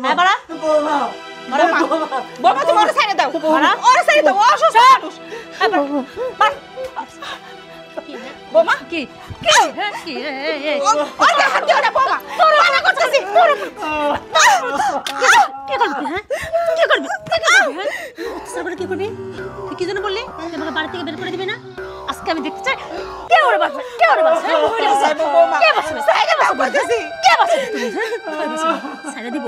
হ্যাঁ বাড়া বৌমা বাড়া বৌমা তুমি ওরে সাইডে দাও বাড়া ওরে সাইডে দাও অসুস্থ মানুষ হ্যাঁ বাড়া বৌমা কি হ্যাঁ কি ওরে হাত দিও না বৌমা মানা করতেছি কি করবি হ্যাঁ কি করবি হ্যাঁ তারপরে কি করবি তুই কি জন্য বললি আমাকে বাড়ি থেকে বের করে দিবি না আজকে আমি দেখতে চাই কে ওরে বাঁচবে কে ওরে বাঁচবে বৌমা কে বাঁচবে সাইডে দাও করতেছি কে বাঁচবে তুমি সাইডে দিব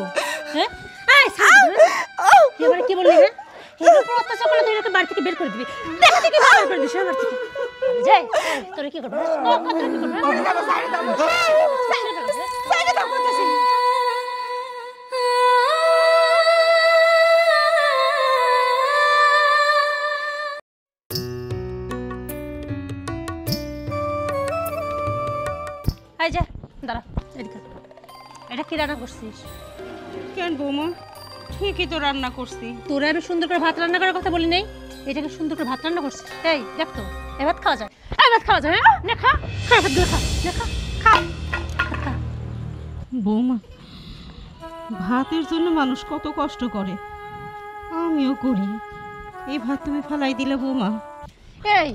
হ্যাঁ এই সাইডে এবারে কি বললি হ্যাঁ এর উপর অত্যাচার করলে তুই এরকম বাড়ি থেকে বের করে দিবি দেখা থেকে বের করে দিস বাড়ি থেকে যাই তোরে কি করবি তোরে কি করবি সাইডে দাও সাইডে দাও করতেছি এই যা দাঁড়া এদিকে এটা কি রান্না করছিস কেন বৌমা ঠিকই তো রান্না করছি তোরা আমি সুন্দর করে ভাত রান্না করার কথা বলি নাই এটাকে সুন্দর করে ভাত রান্না করছিস এই দেখ তো এই ভাত খাওয়া যায় এই ভাত খাওয়া যায় হ্যাঁ নে খা খা ভাত দিয়ে খা নে খা খা খা বৌমা ভাতের জন্য মানুষ কত কষ্ট করে আমিও করি এই ভাত তুমি ফালাই দিলে বৌমা এই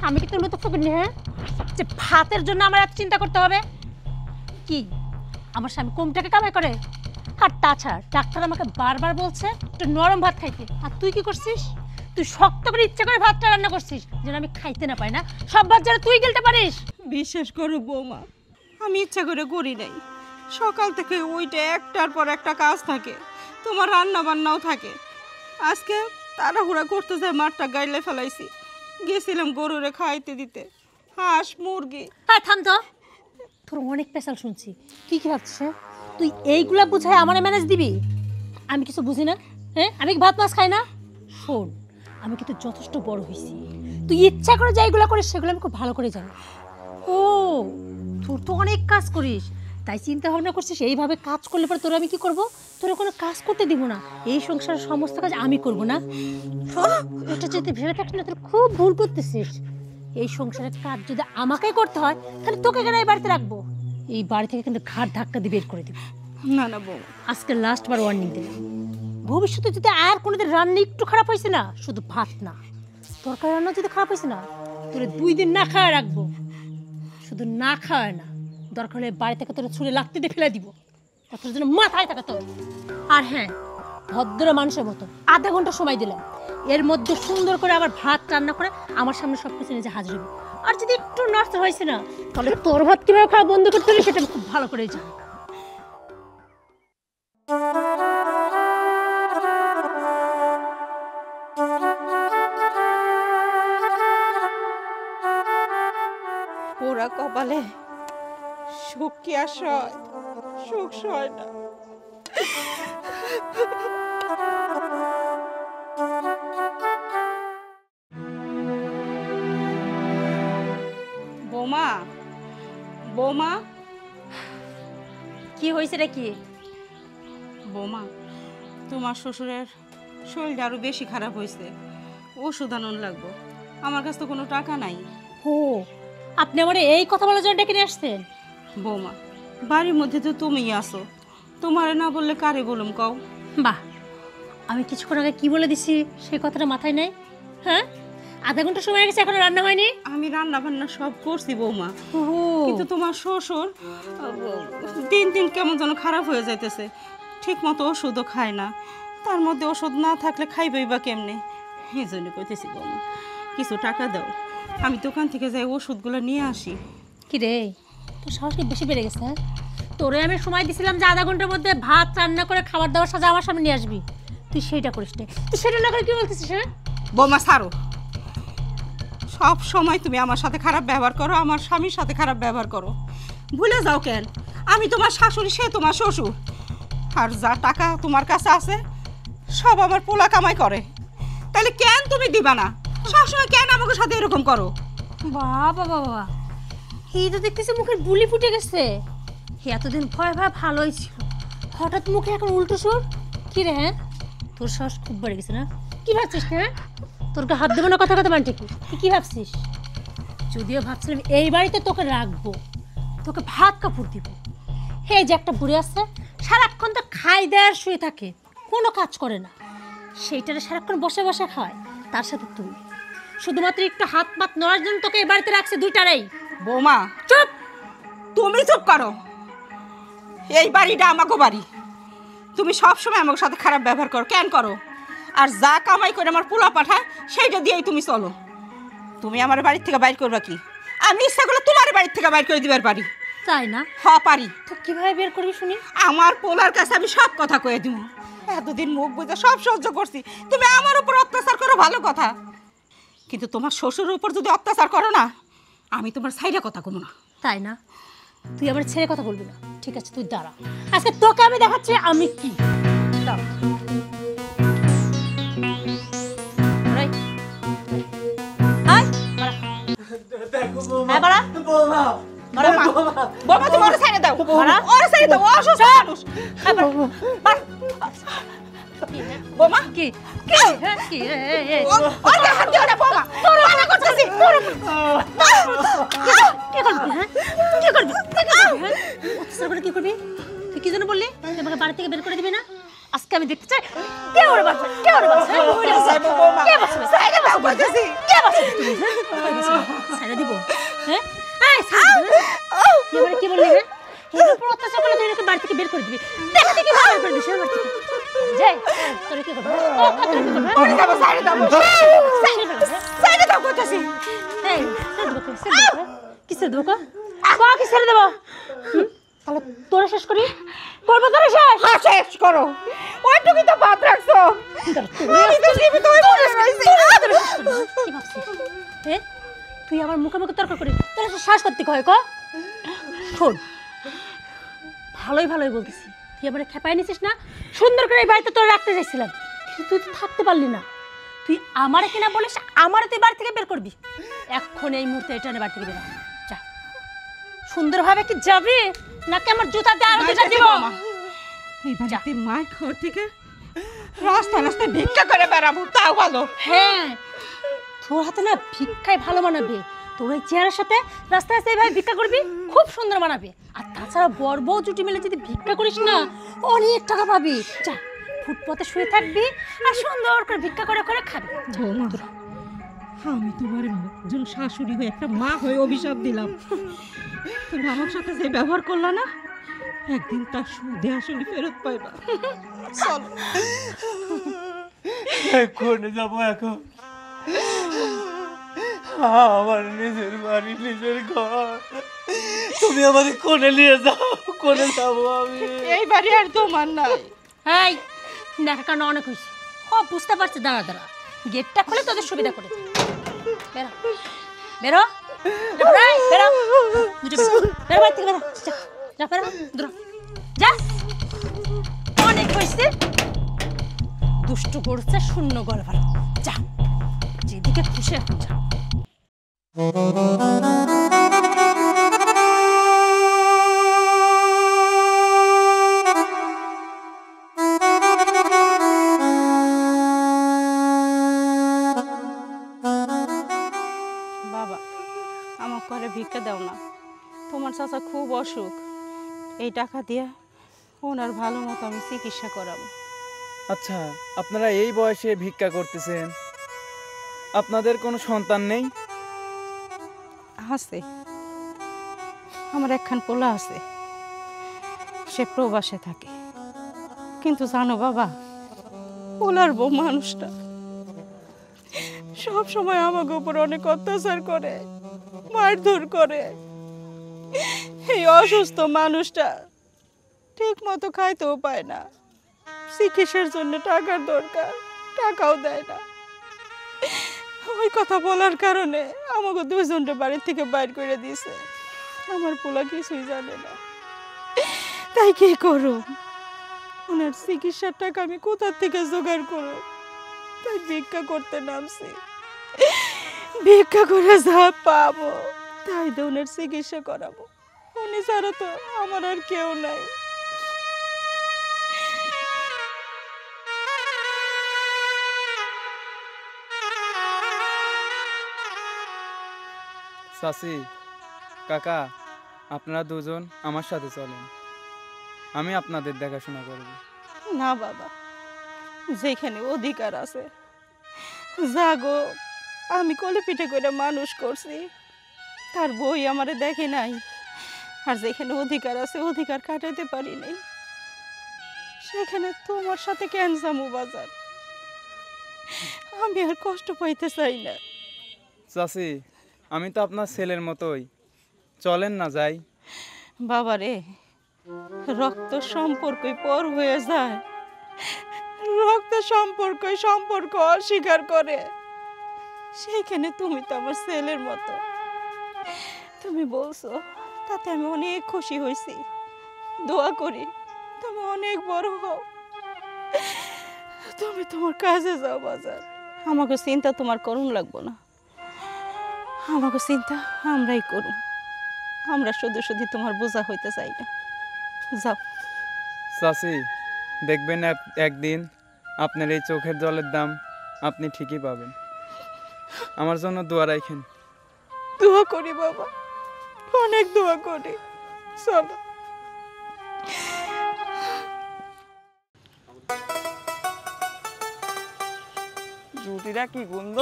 আমি কি তোর মতো ফকির হ্যাঁ যে ভাতের জন্য আমার এত চিন্তা করতে হবে কি আমার স্বামী কম টাকা কামাই করে আর তাছাড়া ডাক্তার আমাকে বারবার বলছে একটু নরম ভাত খাইতে আর তুই কি করছিস তুই শক্ত করে ইচ্ছা করে ভাতটা রান্না করছিস যেন আমি খাইতে না পাই না সব ভাত যেন তুই গেলতে পারিস বিশ্বাস করো বৌমা আমি ইচ্ছা করে করি নাই সকাল থেকে ওইটা একটার পর একটা কাজ থাকে তোমার রান্না বান্নাও থাকে আজকে তাড়াহুড়া করতে যায় মাঠটা গাইলে ফেলাইছি গেছিলাম গরুরে খাইতে দিতে হাঁস মুরগি হ্যাঁ থাম তো তোর অনেক পেশাল শুনছি তুই কি ভাবছিস হ্যাঁ? তুই এইগুলা বুঝায় আমার ম্যানেজ দিবি আমি কিছু বুঝি না হ্যাঁ আমি কি ভাত মাছ খাই না শোন আমি কিন্তু যথেষ্ট বড় হয়েছি তুই ইচ্ছা করে যাইগুলা করিস সেগুলো আমি খুব ভালো করে জানি ও তোর তো অনেক কাজ করিস তাই চিন্তা ভাবনা করছিস এইভাবে কাজ করলে পরে তোর আমি কি করব তোর কোনো কাজ করতে দিব না এই সংসারের সমস্ত কাজ আমি করব না শোন এটা যদি ভেবে থাকিস না তোর খুব ভুল করতেছিস এই সংসারের কাজ যদি আমাকেই করতে হয় তাহলে তোকে কেন এই বাড়িতে রাখবো এই বাড়ি থেকে কিন্তু ঘাট ধাক্কা দিয়ে বের করে দিব না না বৌমা আজকে লাস্ট বার ওয়ার্নিং দিলাম ভবিষ্যতে যদি আর কোনোদিন রান্না একটু খারাপ হয়েছে না শুধু ভাত না তরকারি রান্না যদি খারাপ হয়েছে না তোরে 2 দিন না খাওয়া রাখবো শুধু না খাওয়ায় না দরকার হলে বাড়ি থেকে তোর ছুঁড়ে লাগতে দিয়ে ফেলে দিব তোর জন্য মাথায় থাকে তোর আর হ্যাঁ ভদ্র মানুষের মতো আধা ঘন্টা সময় দিলাম এর মধ্যে সুন্দর করে আবার ভাত রান্না করে আমার সামনে সব কিছু নিজে হাজির হবে আর যদি একটু নষ্ট হয়েছে না তাহলে তোর ভাত কীভাবে খাওয়া বন্ধ করতে হবে সেটা আমি খুব ভালো করে জানি পোড়া কপালে সুখ কি আর সয় সুখ সয় না বৌমা বৌমা কি হয়েছে রে কি বৌমা তোমার শ্বশুরের শরীরটা আরো বেশি খারাপ হয়েছে ওষুধ আনন লাগবো আমার কাছে তো কোনো টাকা নাই ও আপনি আমার এই কথা বলার জন্য ডেকে নিয়ে আসছেন বৌমা বাড়ির মধ্যে তো তুমিই আসো তোমারে না বললে কারে বলুম কও বাহ আমি কিছুক্ষণ আগে কি বলে দিছি সেই কথাটা মাথায় নেই হ্যাঁ আধা ঘন্টা সময় গেছে এখনো রান্না হয়নি আমি রান্না বান্না সব করছি বৌমা ও কিন্তু তোমার শ্বশুর দিন দিন কেমন যেন খারাপ হয়ে যাইতেছে ঠিক মতো ওষুধও খায় না তার মধ্যে ওষুধ না থাকলে খাইবেই বা কেমনে এই জন্য কইতেছি বৌমা কিছু টাকা দাও আমি দোকান থেকে যাই ওষুধগুলো নিয়ে আসি কি রে তোর সাহস কি বেশি বেড়ে গেছে হ্যাঁ তোরে আমি সময় দিছিলাম যে আধা ঘন্টার মধ্যে ভাত রান্না করে খাবার দাবার সাজা আমার সামনে নিয়ে আসবি তুই সেইটা করিস না তুই সেটা না করে কি বলতেছিস হ্যাঁ বৌমা ছাড়ো সব সময় তুমি আমার সাথে খারাপ ব্যবহার করো আমার স্বামীর সাথে খারাপ ব্যবহার করো ভুলে যাও কেন আমি তোমার শাশুড়ি সে তোমার শ্বশুর আর যা টাকা তোমার কাছে আছে সব আমার পোলা কামাই করে তাহলে কেন তুমি দিবা না সবসময় কেন আমাকে সাথে এরকম করো বাবা বাবা এই তো দেখতেছি মুখের বুলি ফুটে গেছে এতদিন ভয় ভয় ভালোই ছিল হঠাৎ মুখে এখন উল্টো সুর কি রে হ্যাঁ তোর সাহস খুব বেড়ে গেছে না কি ভাবছিস হ্যাঁ তোর হাত দেবো না কথা কথা মানছে কি তুই কি ভাবছিস যদিও ভাবছিলাম এই বাড়িতে তোকে রাখবো তোকে ভাত কাপড় দিব হে যে একটা বুড়ি আসছে সারাক্ষণ তো খাই দেয় শুয়ে থাকে, কোনো কাজ করে না। সেইটারে সারাক্ষণ বসে বসে খায়, তার সাথে তুই শুধুমাত্র একটু হাত পাত নড়ার জন্য তোকে এই বাড়িতে রাখছে দুইটারেই। বৌমা চুপ! তুমি চুপ করো। এই বাড়িটা আমাকে বাড়ি, তুমি সবসময় আমার সাথে খারাপ ব্যবহার করো। কেন করো? আর যা কামাই করে আমার পোলা পাঠায় সেইটা দিয়েই তুমি চলো। তুমি আমার বাড়ির থেকে বাইর করবা কি? আমি ইচ্ছা করলে তোমার বাড়ির থেকে বাইর করে দিবার পারি। তাই না? পারি। তো কিভাবে বের করবি শুনি? আমার পোলার কাছে আমি সব কথা কয়ে দিব। এতদিন মুখ বুঝে সব সহ্য করছি, তুমি আমার উপর অত্যাচার করো ভালো কথা, কিন্তু তোমার শ্বশুরের উপর যদি অত্যাচার করো না, আমি তোমার সাইডে কথা কমো না। তাই না? তুই আমার ছেড়ে কথা বলবি না, ঠিক আছে? তুই দাঁড়া, আজকে তোকে আমি দেখাচ্ছি আমি কি। দাঁড়া। এই, আয়, বাড়া। হ্যাঁ, বাড়া। বৌমা তুমি ওরে ছেড়ে দাও, ওরে ছেড়ে দাও, ও অসুস্থ মানুষ। হ্যাঁ, বাড়া। বৌমা কি কি হ্যাঁ, কি ওরে হাত দিও না বৌমা, মানা করতেছি। কি করবি? হ্যাঁ, কি করবি? অত্যাচার করে কি করবি? তুই কি জন্য বললি তুই আমাকে বাড়ি থেকে বের করে দিবি না? আজকে আমি দেখতে চাই কে ওরে বাঁচবে, কে ওরে বাঁচবে, কে বাঁচবে, ছেড়ে দাও বলতেছি। কে বাঁচবে? তুমি ছেড়ে দিব? হ্যাঁ, এই ছেড়ে দিব। কি বলে কি বললি? হ্যাঁ, তোর উপর অত্যাচার করলে তুই এরকম বাড়ি থেকে বের করে দিবি। দেখতে কি বের করে দিস বাড়ি থেকে? যাই, তোর কি করবে? তোর কি করবে? ওরে দাও, ছেড়ে দাও, ছেড়ে দাও বলতেছি। এই, ছেড়ে দেবো, ছেড়ে দেবো। কি ছেড়ে দেবো? কি ছেড়ে দেবো? তাহলে তোরা শেষ করি, করবো তোরা শেষ। হ্যাঁ, শেষ করো। ওইটুকুই তো বাদ রাখছো। আমি তো জীবিত হয়ে পড়ে রয়েছি। কি ভাবছিস? তুই আমার মুখে মুখে তর্ক করিস, তোর শ্বাস করতে কয় ক? শোন, ভালোই ভালোই বলতেছি, তুই আমার খেপাই নিছিস না? সুন্দর করে এই বাড়িতে তোরা রাখতে চাইছিলাম, কিন্তু তুই তো থাকতে পারলি না। তুই আমারে কিনা বলিস আমারে তুই বাড়ি থেকে বের করবি। এখন এই মুহূর্তে এটা বাড়ি থেকে বের হ। যা, সুন্দরভাবে কি যাবি নাকি আমার জুতা দিয়ে আরো দুটা দিব? এই বাড়িতে মার ঘর থেকে রাস্তায় রাস্তায় ভিক্ষা করে বেড়াবো, তাও ভালো। হ্যাঁ, তোর হাতে না ভিক্ষায় ভালো মানাবে। তোর ওই চেয়ারের সাথে রাস্তায় রাস্তায় এইভাবে ভিক্ষা করবি, খুব সুন্দর মানাবে। আর তাছাড়া বর বউ জুটি মিলে যদি ভিক্ষা করিস না, অনেক টাকা পাবি। যা, ফুটপথে শুয়ে থাকবি আর সুন্দর করে ভিক্ষা করে করে খাবি। বৌমা, আমি তোমার একজন শাশুড়ি হয়ে একটা মা হয়ে অভিশাপ দিলাম। তুমি আমার সাথে যে ব্যবহার করলা না, একদিন তার সুদে আসলে ফেরত পাইবা। চলো। কোনে যাবো এখন? আমার নিজের বাড়ি, নিজের ঘর, তুমি আমাকে কোনে নিয়ে যাও। কোনে যাবো আমি? এই বাড়ি আর তোমার নাই। এই, দেখা কারণ অনেক হয়েছে। ও বুঝতে পারছে, দাঁড়া দাঁড়া, গেটটা খুলে তোদের সুবিধা করে দে। বেরো বেরো বেরো, দুটো বেরো বাড়ি থেকে, বেরো। যা যা, বেরো দূর যা। অনেক হয়েছে, দুষ্টু করছে, শূন্য গড় ভালো। যা, যেদিকে খুশি এখন যা। বাবা, আমার করে ভিক্ষা দাও না, তোমার চাচা খুব অসুখ। এই টাকা দিয়ে ওনার ভালো মতো আমি চিকিৎসা করাবো। আচ্ছা, আপনারা এই বয়সে ভিক্ষা করতেছেন, আপনাদের কোনো সন্তান নেই? আছে, আমার একখান পোলা আছে, সে প্রবাসে থাকে। কিন্তু জানো বাবা, পোলার বউ মানুষটা সব সময় আমাকে উপর অনেক অত্যাচার করে, মারধর করে। এই অসুস্থ মানুষটা ঠিক মতো খাইতেও পায় না, চিকিৎসার জন্য টাকার দরকার, টাকাও দেয় না। ওই কথা বলার কারণে আমাকে দুজনটা বাড়ির থেকে বাইর করে দিয়েছে। আমার পোলা কিছুই জানে না, তাই কি করো? ওনার চিকিৎসার টাকা আমি কোথা থেকে জোগাড় করো? তাই ভিক্ষা করতে নামছি। ভিক্ষা করে যা পাবো তাই দিয়ে ওনার চিকিৎসা করাবো। উনি ছাড়া তো আমার আর কেউ নাই। চাচি, কাকা, আপনারা দুজন আমার সাথে চলেন। আমি আপনাদের দেখাশোনা করব। না বাবা, যেখানে অধিকার আছে, জাগো আমি কোলে পিঠে করে মানুষ করছি, তার বই আমারে দেখে নাই। আর যেখানে অধিকার আছে অধিকার কাটাইতে পারি নাই, সেখানে তোমার সাথে কেন যাবো বাজার? আমি আর কষ্ট পাইতে চাই না। চাচি, আমি তো আপনার ছেলের মতোই, চলেন না যাই। বাবা রে, রক্ত সম্পর্কই পর হয়ে যায়, রক্ত সম্পর্ক অস্বীকার করে। সেইখানে তুমি তো আমার ছেলের মতো, তুমি বলছো, তাতে আমি অনেক খুশি হয়েছি। দোয়া করি তুমি অনেক বড় হও, তুমি তোমার কাজে যাও বাজার। আমাকে চিন্তা তোমার করুন লাগবো না, আমাকে চিন্তা আমরাই করুন। আমরা শুধু শুধু তোমার বোঝা হইতে চাই না। যাও। চাচি, দেখবেন একদিন আপনার এই চোখের জলের দাম আপনি ঠিকই পাবেন। আমার জন্য দোয়া রাখেন। দোয়া করি বাবা, অনেক দোয়া করি। চলো। রুটিটা কি গন্ধ!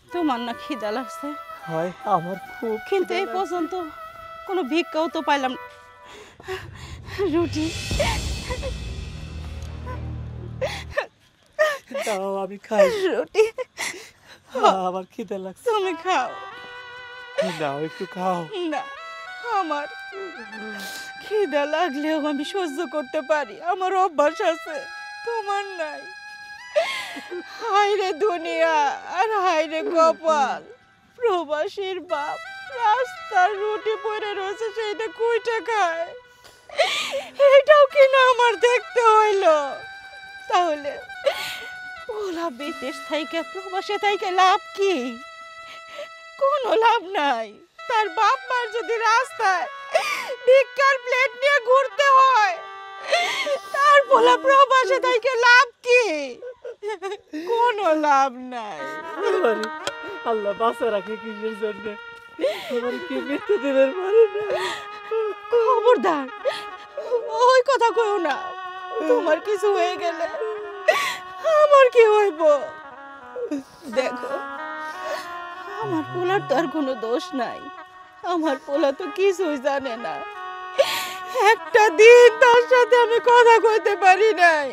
তোমার না খিদা লাগছে? হয়, আমার খুব। কিন্তু এই পর্যন্ত কোনো ভিক্ষাও তো পাইলাম না। রুটি দাও, আমি খাই। রুটি আমার খিদে লাগছে। তুমি খাও। দাও, একটু খাও। না, আমার খিদা লাগলেও আমি সহ্য করতে পারি, আমার অভ্যাস আছে, তোমার নাই। হায় রে দুনিয়া, আর হায় রে কপাল, প্রবাসীর বাপ রাস্তার রুটি পরে রয়েছে, সেইটা কইটা খায়। এইটাও কিনা আমার দেখতে হইলো। তাহলে ওলা বিদেশ থেকে প্রবাসে থেকে লাভ কি? কোনো লাভ নাই। তার বাপ মার যদি রাস্তায় ভিক্ষার প্লেট নিয়ে ঘুরতে হয়, তার বলে প্রবাসে থেকে লাভ কি? কোনো লাভ নাই। আল্লাহ বাঁচা রাখে কিসের জন্য? আমার কি মৃত্যু দিবেন পারে না। খবরদার ওই কথা কইও না। তোমার কিছু হয়ে গেলে আমার কি হইব? দেখো, আমার পোলার তো আর কোনো দোষ নাই। আমার পোলা তো কিছুই জানে না। একটা দিন তার সাথে আমি কথা কইতে পারি নাই।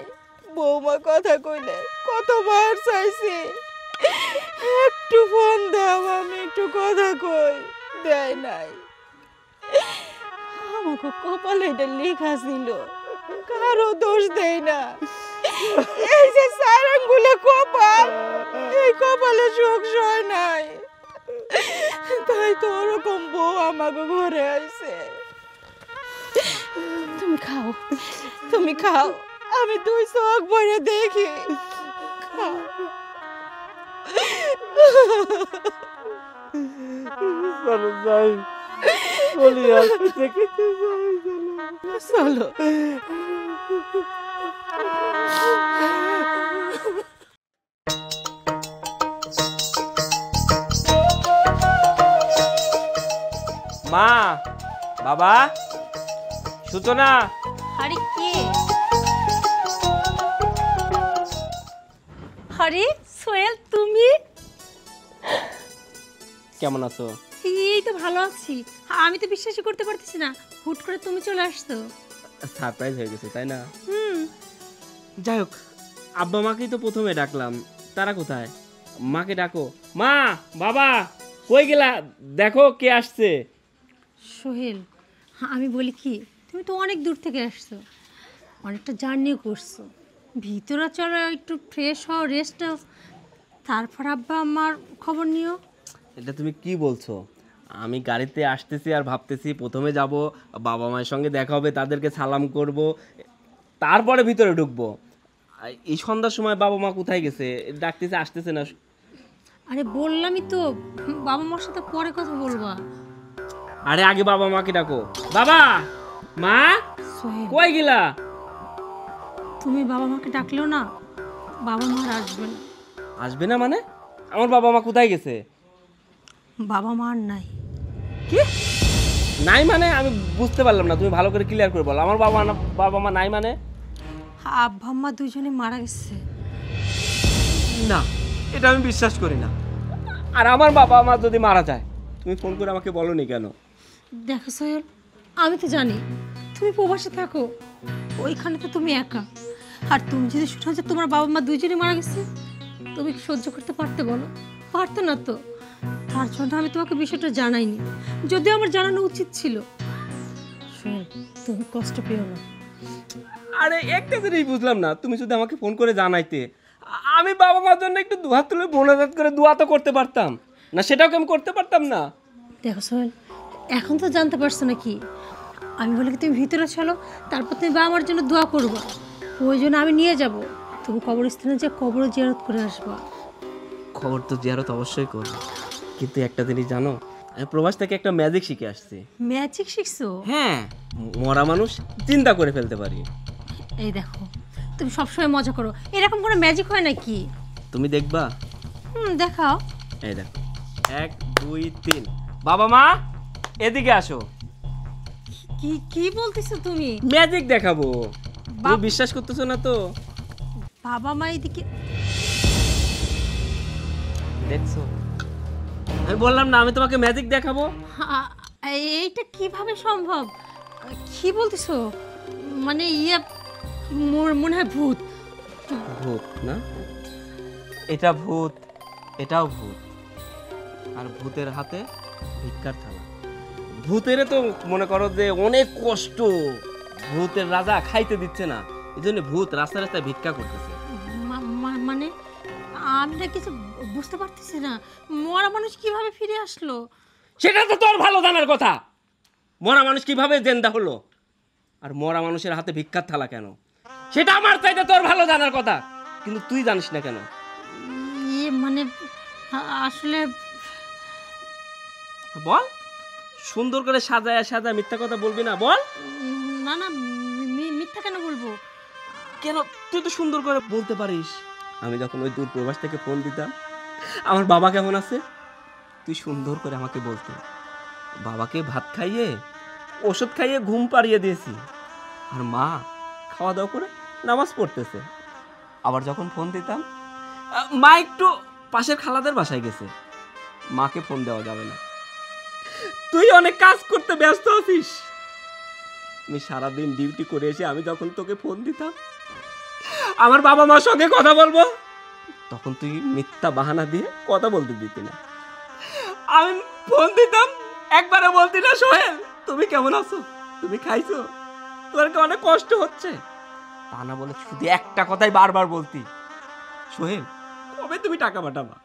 বৌমা কথা কইলে কতবার চাইছি, একটু ফোন দাও, আমি একটু কথা কই, দেয় নাই। আমাকে কপালে এটা লেখা ছিল, কারো দোষ দেয় না। এই যে সারাঙ্গুলে কপাল, এই কপালে সুখ সয় নাই, তাই তো ওরকম বউ আমাকে ঘরে আইছে। তুমি খাও, তুমি খাও, আমি দুই চোখ ভরে দেখি। খাও। চলো যাই, বলি আর দেখে চলো। মা, বাবা, সূচনা। আরে কে? আরে সোহেল, তুমি? কেমন আছো? এই তো ভালো আছি। আমি তো বিশ্বাসই করতে পারতেছি না, হুট করে তুমি চলে আসছো। সারপ্রাইজ হয়ে গেছে তাই না? যাই হোক, আব্বা মাকেই তো প্রথমে ডাকলাম, তারা কোথায়? মাকে ডাকো। মা, বাবা, কই গেলা? দেখো কে আসছে। সোহেল, আমি বলি কি, তুমি তো অনেক দূর থেকে আসছো, অনেকটা জার্নিও করছো, ভিতরে চলো একটু ফ্রেশ হও, রেস্ট নাও, তারপর আব্বা আমার খবর নিও। এটা তুমি কি বলছো? আমি গাড়িতে আসতেছি আর ভাবতেছি প্রথমে যাব, বাবা মায়ের সঙ্গে দেখা হবে, তাদেরকে সালাম করব, তারপরে ভিতরে ঢুকবো। এই সন্ধ্যার সময় বাবা মা কোথায় গেছে? ডাকতেছে, আসতেছে না। আরে বললামই তো, বাবা মার সাথে পরে কথা বলবা। আরে আগে বাবা মাকে ডাকো। বাবা, মা, সোহেল, কই গেলা? তুমি বাবা মাকে ডাকলেও না, বাবা মা আর আসবে না। আসবে না মানে? আমার বাবা মা কোথায় গেছে? বাবা মা আর নাই। কি? নাই মানে আমি বুঝতে পারলাম না, তুমি ভালো করে ক্লিয়ার করে বলো। আমার বাবা মা নাই মানে? আব্বা আম্মা দুজনে মারা গেছে। না, এটা আমি বিশ্বাস করি না। আর আমার বাবা মা যদি মারা যায়, তুমি ফোন করে আমাকে বলোনি কেন? দেখো সোহেল, আমি তো জানি তুমি প্রবাসে থাকো, ওইখানে তো তুমি একা। আর তুমি যদি শোনো যে তোমার বাবা মা দুইজনে মারা গেছে, তুমি কি সহ্য করতে পারতে বলো? পারতো না তো। তার জন্য আমি তোমাকে বিষয়টা জানাইনি, যদিও আমার জানানো উচিত ছিল। সোহেল, তুমি কষ্ট পেও না। আরে একটা জিনিস বুঝলাম না, তুমি যদি আমাকে ফোন করে জানাইতে, আমি বাবা মার জন্য একটু দুহাত তুলে মোনাজাত করে দোয়া তো করতে পারতাম না? সেটাও কি আমি করতে পারতাম না? দেখো সোহেল, এখন তো জানতে পারছো না কি আমি বলি কি তুমি ভিতরে চলো, তারপর তুমি বাবা মার জন্য দোয়া করবা। ওই জন্য আমি নিয়ে যাব, তুমি কবরস্থানে যে কবর জিয়ারত করে আসবা। খবর তো জিয়ারত অবশ্যই করবো, কিন্তু একটা জিনিস জানো, আমি প্রবাস থেকে একটা ম্যাজিক শিখে আসছি। ম্যাজিক শিখছো? হ্যাঁ, মরা মানুষ চিন্তা করে ফেলতে পারি। এই দেখো, তুমি সবসময় মজা করো, এরকম কোনো ম্যাজিক হয় নাকি? তুমি দেখবা? দেখাও। এই দেখো, 1 2 3। বাবা মা এদিকে আসো, কি কি বলতেছো তুমি? ম্যাজিক দেখাবো। তুমি বিশ্বাস করতেছো না তো? বাবা মা এদিকে? দেখছো, আমি বললাম না আমি তোমাকে ম্যাজিক দেখাবো। এইটা কিভাবে সম্ভব? কি বলতেছো? মানে মনে হয় ভূত। ভূত না, এটা ভূত, এটাও ভূত। আর ভূতের হাতে ভিক্ষার থালা। ভূতের তো মনে করো যে অনেক কষ্ট, ভূতের রাজা খাইতে দিচ্ছে না, এই জন্য ভূত রাস্তায় রাস্তায় ভিক্ষা করতেছে। মানে আমি না কিছু বুঝতে পারতেছি না, মরা মানুষ কিভাবে ফিরে আসলো? সেটা তো তোর ভালো জানার কথা। মরা মানুষ কিভাবে জেন্দা হলো, আর মরা মানুষের হাতে ভিক্ষার থালা কেন, সেটা আমার চাইতে তোর ভালো জানার কথা, কিন্তু তুই জানিস না কেন? মানে আসলে বল, সুন্দর করে সাজায় সাজায় মিথ্যা কথা বলবি না, বল। না না, মিথ্যা কেন বলবো? কেন, তুই তো সুন্দর করে বলতে পারিস। আমি যখন ওই দূর প্রবাস থেকে ফোন দিতাম, আমার বাবা কেমন আছে, তুই সুন্দর করে আমাকে বলতি। বাবাকে ভাত খাইয়ে ওষুধ খাইয়ে ঘুম পাড়িয়ে দিয়েছি, আর মা খাওয়া দাওয়া করে নামাজ পড়তেছে। আবার যখন ফোন দিতাম, মা একটু পাশের খালাদের বাসায় গেছে, মাকে ফোন দেওয়া যাবে না। তুই অনেক কাজ করতে ব্যস্ত আছিস। আমি সারাদিন ডিউটি করে এসে আমি যখন তোকে ফোন দিতাম, আমার বাবা মার সঙ্গে কথা বলবো, তখন তুই মিথ্যা বাহানা দিয়ে কথা বলতে দিতি না। আমি ফোন দিতাম, একবারও বলতি না সোহেল তুমি কেমন আছো, তুমি খাইছো, তোর কি অনেক কষ্ট হচ্ছে, তা না বলে শুধু একটা কথাই বারবার বলতি, সোহেল কবে তুমি টাকা পাঠাবা,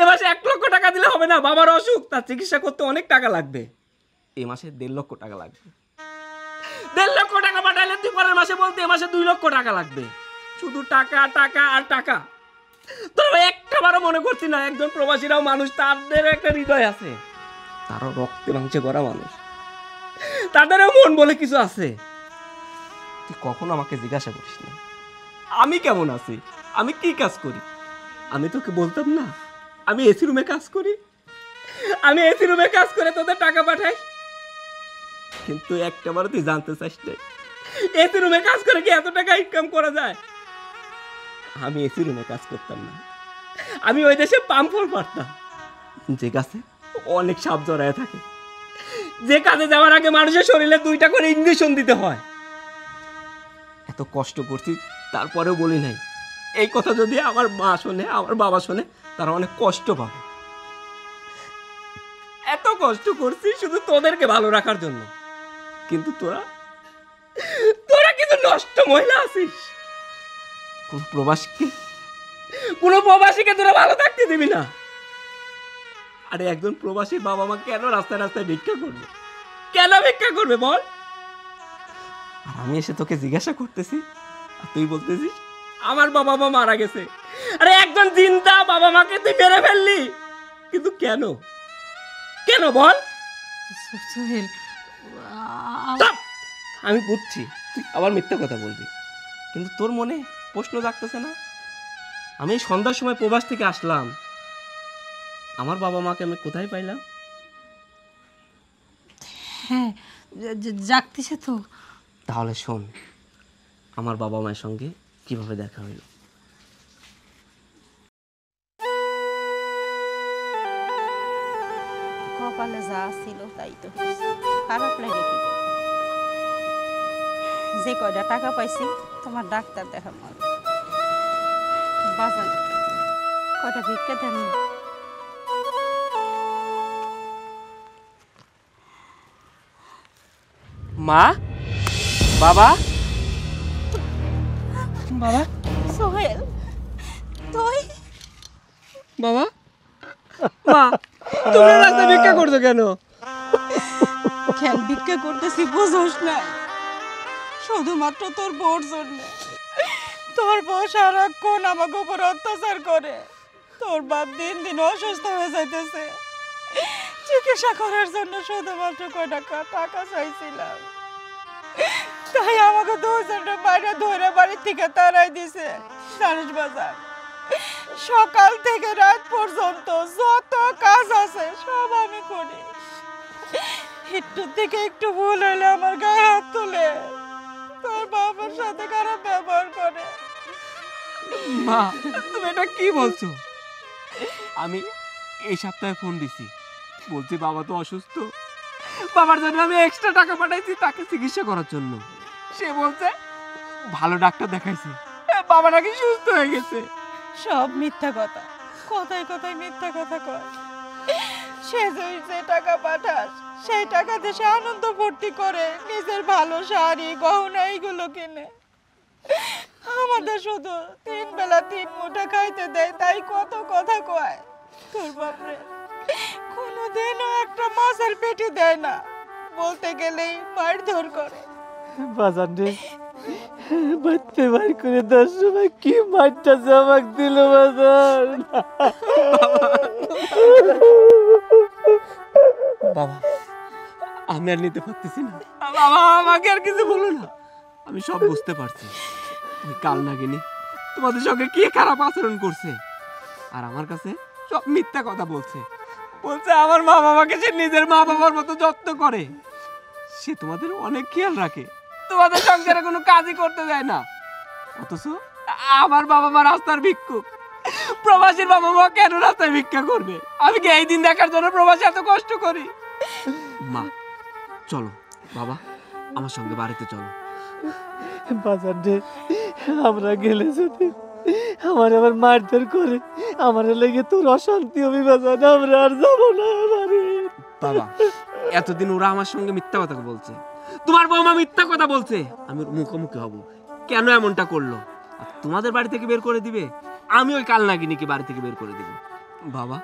এ মাসে 1 লক্ষ টাকা দিলে হবে না, বাবার অসুখ, তার চিকিৎসা করতে অনেক টাকা লাগবে, এই মাসে 1.5 লক্ষ টাকা লাগবে। 1.5 লক্ষ টাকা পাঠাইলে তুই পরের মাসে বলতে এ মাসে 2 লক্ষ টাকা লাগবে, শুধু টাকা টাকা আর টাকা। তোর একটাবারও মনে করছি না একজন প্রবাসীরাও মানুষ, তাদের একটা হৃদয় আছে, তারও রক্তে মাংসে গড়া মানুষ, তাদেরও মন বলে কিছু আছে। তুই কখনো আমাকে জিজ্ঞাসা করিস না আমি কেমন আছি, আমি কি কাজ করি। আমি তোকে বলতাম না আমি এসি রুমে কাজ করি, আমি এসি রুমে কাজ করে তোদের টাকা পাঠাই, কিন্তু একটাবারও তুই জানতে চাস না এসি রুমে কাজ করে কি এত টাকা ইনকাম করা যায়। আমি এসি রুমে কাজ করতাম না, আমি ওই দেশে পাম্পল পারতাম, যে গাছে অনেক সাপ জড়ায় থাকে, যে কাজে যাওয়ার আগে মানুষের শরীরে 2টা করে ইঞ্জেকশন দিতে হয়। এত কষ্ট করছি তারপরেও বলি নাই, এই কথা যদি আমার মা শোনে, আমার বাবা শোনে, তারা অনেক কষ্ট পাবে। এত কষ্ট করছি শুধু তোদেরকে ভালো রাখার জন্য, কিন্তু তোরা কিন্তু নষ্ট মহিলা আছিস। কোন প্রবাসীকে তোরা ভালো থাকতে দিবি না। আরে একজন প্রবাসী বাবা মা কেন রাস্তায় রাস্তায় ভিক্ষা করবে, কেন ভিক্ষা করবে বল। আর আমি এসে তোকে জিজ্ঞাসা করতেছি আর তুই বলতেছিস আমার বাবা মা মারা গেছে। আরে একজন জিন্দা বাবা মাকে তুই মেরে ফেললি, কিন্তু কেন, কেন বল। সোহেল, আমি বুঝছি তুই আবার মিথ্যা কথা বলবি, কিন্তু তোর মনে প্রশ্ন জাগতেছে না। আমি সন্ধ্যার সময় প্রবাস থেকে আসলাম, আমার বাবা মাকে আমি কোথায় পাইলাম? হ্যাঁ জাগতেছে তো। তাহলে শোন, আমার বাবা মায়ের সঙ্গে কিভাবে দেখা হইল। কপালে যা ছিল তাই তো হয়েছে। খারাপ লাগে কি করব? যে কয়টা টাকা পাইছি তোমার ডাক্তার দেখা মনে বাজার কয়টা ভিক্ষা দেন না। মা, বাবা, বাবা, সোহেল তুই বাবা, মা, তুমি রাস্তায় ভিক্ষা করছো কেন? কেন ভিক্ষা করতেছি বুঝোস না? শুধুমাত্র তোর বউর জন্য। তোর বউ সারাক্ষণ আমাকে উপর অত্যাচার করে। তোর বাপ দিন দিন অসুস্থ হয়ে যাইতেছে। চিকিৎসা করার জন্য শুধুমাত্র কয়টা টাকা চাইছিলাম, তাই আমাকে দুজনের বাইরে ধরে বাড়ি থেকে তাড়াই দিছে। জানিস বাজার, সকাল থেকে রাত পর্যন্ত যত কাজ আছে সব আমি করি। একটু থেকে একটু ভুল হলে আমার গায়ে হাত তুলে তোর বাবার সাথে খারাপ ব্যবহার করে। মা, তুমি এটা কি বলছো? আমি এই সপ্তাহে ফোন দিছি, বলছি বাবা তো অসুস্থ, বাবার জন্য আমি এক্সট্রা টাকা পাঠাইছি তাকে চিকিৎসা করার জন্য। সে বলছে ভালো ডাক্তার দেখাইছি, বাবা নাকি সুস্থ হয়ে গেছে। সব মিথ্যা কথা, কথায় কথায় মিথ্যা কথা কয়। সে যে টাকা পাঠাস সেই টাকা দিয়ে সে আনন্দ ফুর্তি করে, নিজের ভালো শাড়ি গহনা এইগুলো কিনে। আমাদের শুধু 3 বেলা 3 মুঠা খাইতে দেয়, তাই কত কথা কয়। তোর বাপরে কোনোদিনও একটা মাছের পেটি দেয় না, বলতে গেলেই মারধর করে। বাজান রে, বাড়তে বার করে 10 সময় কি মারটা জামাক দিল বাজান। বাবা, আমি আর নিতে পারতেছি না। বাবা, আমাকে আর কিছু বলো না, আমি সব বুঝতে পারছি। ওই কাল নাগিনী তোমাদের সঙ্গে কি খারাপ আচরণ করছে, আর আমার কাছে সব মিথ্যা কথা বলছে। বলছে আমার মা বাবাকে সে নিজের মা বাবার মতো যত্ন করে, সে তোমাদের অনেক খেয়াল রাখে, তোমাদের সংসারে কোনো কাজই করতে দেয় না। অথচ আমার বাবা মা রাস্তার ভিক্ষুক, প্রবাসীর বাবা মা কেন রাস্তায় ভিক্ষা করবে? আমি কি এই দিন দেখার জন্য প্রবাসী এত কষ্ট করি? মা চলো, বাবা আমার সঙ্গে বাড়িতে চলো। বাজান রে, আমরা গেলে যদি আমার আবার মারধর করে, আমার লেগে তোর অশান্তি হবে বাজান, আমরা আর যাবো না বাড়ি। বাবা, এতদিন ওরা আমার সঙ্গে মিথ্যা কথা বলছে, তোমার বৌমা মিথ্যা কথা বলছে, আমি ওর মুখোমুখি হব, কেন এমনটা করলো? আর তোমাদের বাড়ি থেকে বের করে দিবে, আমি ওই কাল নাগিনীকে বাড়ি থেকে বের করে দিব। বাবা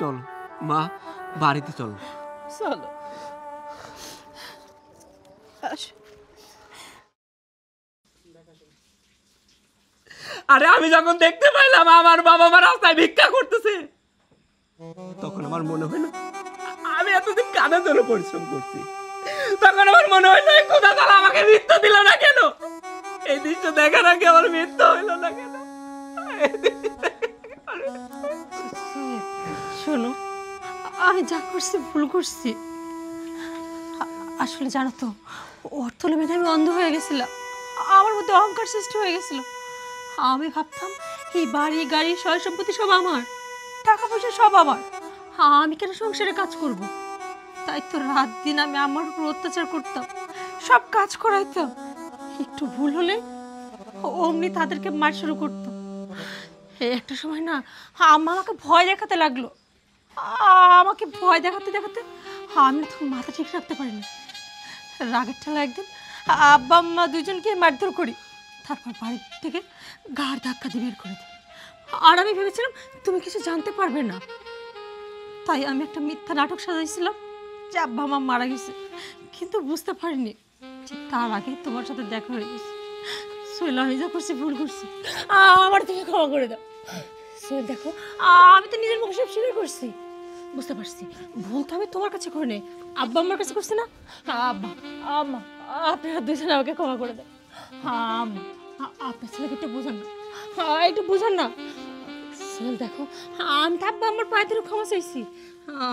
চলো, মা বাড়িতে চলো। চলো আসো। আরে আমি যখন দেখতে পাইলাম আমার বাবা মা রাস্তায় ভিক্ষা করতেছে, তখন আমার মনে হয় না আমি এতদিন কাদের জন্য পরিশ্রম করছি। তখন আমার মনে হয় না খোদা তাআলা আমাকে মৃত্যু দিল না কেন, এই দৃশ্য দেখার আগে আমার মৃত্যু হইল না কেন। শোনো, আমি যা করছি ভুল করছি। আসলে জানো তো, অর্থ লোভে আমি অন্ধ হয়ে গেছিলাম, আমার মধ্যে অহংকার সৃষ্টি হয়ে গেছিল। আমি ভাবতাম এই বাড়ি গাড়ি সয় সম্পত্তি সব আমার, টাকা পয়সা সব আমার, আমি কেন সংসারে কাজ করব? তাই তো রাত দিন আমি আমার উপর অত্যাচার করতাম, সব কাজ করাইতাম। একটু ভুল হলে অমনি তাদেরকে মার শুরু করতাম। একটা সময় না আম্মা আমাকে ভয় দেখাতে লাগলো, আমাকে ভয় দেখাতে দেখাতে আমি তখন মাথা ঠিক রাখতে পারিনি। রাগের ঠেলা একদিন আব্বা আম্মা দুজনকে মারধর করি, তারপর বাড়ি থেকে গাড় ধাক্কা দিয়ে বের করে দিই। আর আমি ভেবেছিলাম তুমি কিছু জানতে পারবে না, তাই আমি একটা মিথ্যা নাটক সাজাইছিলাম যে আব্বা আম্মা মারা গেছে, কিন্তু বুঝতে পারিনি যে তার আগে তোমার সাথে দেখা হয়ে গেছে। সোহেল, আমি যা করছি ভুল করছি, আমার থেকে ক্ষমা করে দাও। সোহেল দেখো, আমি তো নিজের মুখে সব স্বীকার করছি, বুঝতে পারছি ভুল তো আমি তোমার কাছে করি নাই, আব্বা আমার কাছে করছি না। আব্বা আম্মা, আপনারা দুজনে আমাকে ক্ষমা করে দেন। আম্মা, আপনার ছেলেকে একটু বোঝান না, একটু বোঝান না। সোহেল দেখো, আমি তো আব্বা আমার পায়ে ধরে ক্ষমা চাইছি।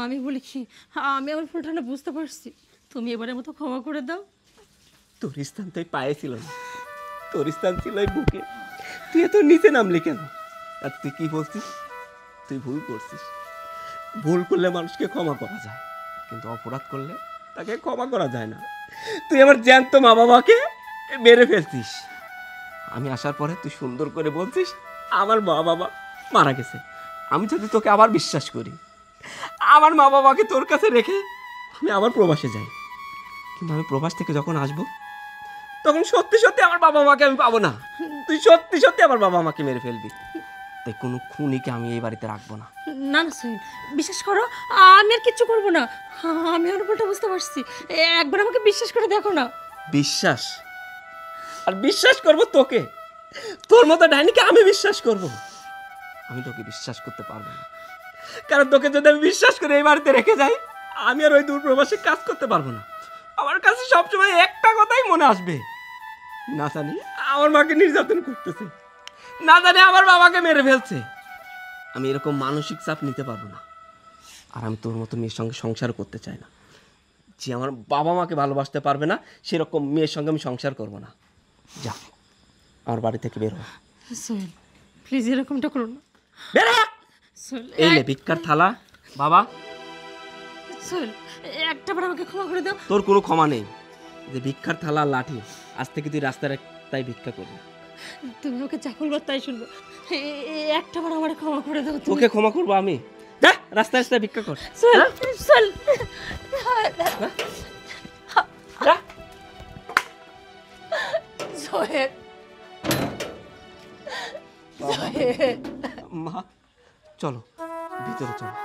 আমি বলি কি, আমি আমার ভুলটা না বুঝতে পারছি, তুমি এবারের মতো ক্ষমা করে দাও। তোর স্থান তুই পায়ে ছিল না, তোর স্থান ছিল এই বুকে। তুই এত নিচে নামলি কেন? আর তুই কি বলছিস? তুই ভুল করছিস। ভুল করলে মানুষকে ক্ষমা করা যায়, কিন্তু অপরাধ করলে তাকে ক্ষমা করা যায় না। তুই আমার জ্যান্ত মা বাবাকে মেরে ফেলছিস। আমি আসার পরে তুই সুন্দর করে বলছিস আমার মা বাবা মারা গেছে। আমি যদি তোকে আবার বিশ্বাস করি, আমার মা বাবাকে তোর কাছে রেখে আমি আবার প্রবাসে যাই, কিন্তু আমি প্রবাস থেকে যখন আসবো তখন সত্যি সত্যি আমার বাবা মাকে আমি পাবো না। তুই সত্যি সত্যি আমার বাবা মাকে মেরে ফেলবি। তাই কোনো খুনিকে আমি এই বাড়িতে রাখবো না। না না সোহেল, বিশ্বাস করো, আমি আর কিচ্ছু করবো না। আমি অনুভবটা বুঝতে পারছি, একবার আমাকে বিশ্বাস করে দেখো না। বিশ্বাস? আর বিশ্বাস করবো তোকে? তোর মতো ডাইনিকে আমি বিশ্বাস করব? আমি তোকে বিশ্বাস করতে পারবো না, কারণ তোকে যদি আমি বিশ্বাস করে এই বাড়িতে রেখে যাই, আমি আর ওই দূর প্রবাসে কাজ করতে পারবো না। আমার কাছে সবসময় একটা কথাই মনে আসবে, না জানি আমার মাকে নির্যাতন করতেছে, না জানি আমার বাবাকে মেরে ফেলছে। আমি এরকম মানসিক চাপ নিতে পারবো না। আর আমি তোর মতো মেয়ের সঙ্গে সংসার করতে চাই না। যে আমার বাবা মাকে ভালোবাসতে পারবে না, সেরকম মেয়ের সঙ্গে আমি সংসার করব না। যা, আমার বাড়ি থেকে বের হ। সোহেল প্লিজ এরকমটা করো না। বের হ! সোহেল, এই লে ভিক্ষার থালা। বাবা, সোহেল একটাবার আমাকে ক্ষমা করে দাও। তোর কোনো ক্ষমা নেই। যে ভিক্ষার থালা আর লাঠি, আজ থেকে তুই রাস্তায় তাই ভিক্ষা করবি। তুমি আমাকে যা বলবো তাই শুনবো। একটাবার আমার ক্ষমা করে দাও তুমি। তোকে ক্ষমা করবো আমি? যা, রাস্তায় রাস্তায় ভিক্ষা কর। সোহেল, সোহেল, যা। সোহেল, সোহেল। মা, চলো ভিতরে চলো।